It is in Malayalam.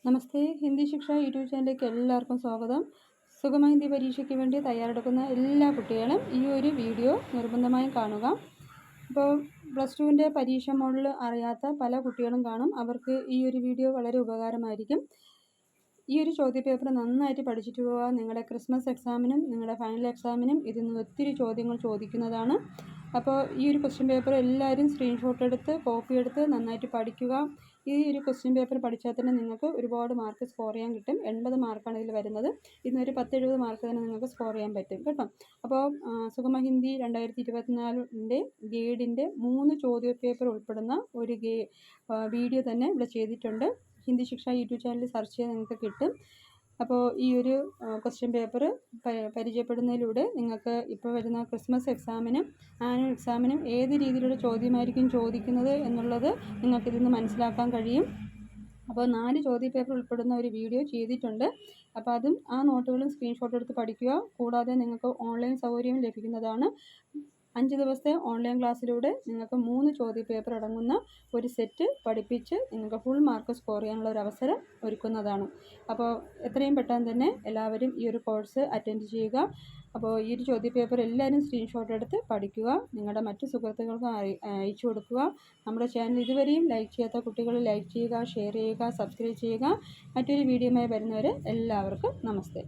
നമസ്തേ. ഹിന്ദി ശിക്ഷ യൂട്യൂബ് ചാനലിലേക്ക് എല്ലാവർക്കും സ്വാഗതം. സുഗമ ഹിന്ദി പരീക്ഷയ്ക്ക് വേണ്ടി തയ്യാറെടുക്കുന്ന എല്ലാ കുട്ടികളും ഈ ഒരു വീഡിയോ നിർബന്ധമായും കാണുക. ഇപ്പോൾ പ്ലസ് ടുവിൻ്റെ പരീക്ഷ മോഡൽ അറിയാത്ത പല കുട്ടികളും കാണും. അവർക്ക് ഈ ഒരു വീഡിയോ വളരെ ഉപകാരമായിരിക്കും. ഈ ഒരു ചോദ്യപേപ്പർ നന്നായിട്ട് പഠിച്ചിട്ട് പോവുക. നിങ്ങളുടെ ക്രിസ്മസ് എക്സാമിനും നിങ്ങളുടെ ഫൈനൽ എക്സാമിനും ഇതിൽ നിന്ന് ഒത്തിരി ചോദ്യങ്ങൾ ചോദിക്കുന്നതാണ്. അപ്പോൾ ഈ ഒരു ക്വസ്റ്റ്യൻ പേപ്പർ എല്ലാവരും സ്ക്രീൻഷോട്ട് എടുത്ത് കോപ്പി എടുത്ത് നന്നായിട്ട് പഠിക്കുക. ഈ ഒരു ക്വസ്റ്റ്യൻ പേപ്പർ പഠിച്ചാൽ തന്നെ നിങ്ങൾക്ക് ഒരുപാട് മാർക്ക് സ്കോർ ചെയ്യാൻ കിട്ടും. 80 മാർക്കാണ് ഇതിൽ വരുന്നത്. ഇന്നൊരു 10-70 മാർക്ക് തന്നെ നിങ്ങൾക്ക് സ്കോർ ചെയ്യാൻ പറ്റും കേട്ടോ. അപ്പോൾ സുഗമ ഹിന്ദി 2024 ഗൈഡിൻ്റെ 3 ചോദ്യപേപ്പർ ഉൾപ്പെടുന്ന ഒരു വീഡിയോ തന്നെ ഇവിടെ ചെയ്തിട്ടുണ്ട്. ഹിന്ദി ശിക്ഷ യൂട്യൂബ് ചാനൽ സെർച്ച് ചെയ്താൽ നിങ്ങൾക്ക് കിട്ടും. അപ്പോൾ ഈ ഒരു ക്വസ്റ്റ്യൻ പേപ്പർ പരിചയപ്പെടുന്നതിലൂടെ നിങ്ങൾക്ക് ഇപ്പോൾ വരുന്ന ക്രിസ്മസ് എക്സാമിനും ആനുവൽ എക്സാമിനും ഏത് രീതിയിലുള്ള ചോദ്യമായിരിക്കും ചോദിക്കുന്നത് എന്നുള്ളത് നിങ്ങൾക്കിതിൽ നിന്ന് മനസ്സിലാക്കാൻ കഴിയും. അപ്പോൾ 4 ചോദ്യപേപ്പർ ഉൾപ്പെടുന്ന ഒരു വീഡിയോ ചെയ്തിട്ടുണ്ട്. അപ്പോൾ അതും ആ നോട്ടുകളും സ്ക്രീൻഷോട്ട് എടുത്ത് പഠിക്കുക. കൂടാതെ നിങ്ങൾക്ക് ഓൺലൈൻ സൗകര്യം ലഭിക്കുന്നതാണ്. 5 ദിവസത്തെ ഓൺലൈൻ ക്ലാസ്സിലൂടെ നിങ്ങൾക്ക് 3 ചോദ്യപേപ്പർ അടങ്ങുന്ന ഒരു സെറ്റ് പഠിപ്പിച്ച് നിങ്ങൾക്ക് ഫുൾ മാർക്ക് സ്കോർ ചെയ്യാനുള്ള ഒരു അവസരം ഒരുക്കുന്നതാണ്. അപ്പോൾ എത്രയും പെട്ടെന്ന് തന്നെ എല്ലാവരും ഈ ഒരു കോഴ്സ് അറ്റൻഡ് ചെയ്യുക. അപ്പോൾ ഈ ഒരു ചോദ്യപേപ്പർ എല്ലാവരും സ്ക്രീൻഷോട്ട് എടുത്ത് പഠിക്കുക. നിങ്ങളുടെ മറ്റ് സുഹൃത്തുക്കൾക്ക് അയച്ചു കൊടുക്കുക. നമ്മുടെ ചാനൽ ഇതുവരെയും ലൈക്ക് ചെയ്യാത്ത കുട്ടികൾ ലൈക്ക് ചെയ്യുക, ഷെയർ ചെയ്യുക, സബ്സ്ക്രൈബ് ചെയ്യുക. മറ്റൊരു വീഡിയോയുമായി വരുന്നവരെ എല്ലാവർക്കും നമസ്തേ.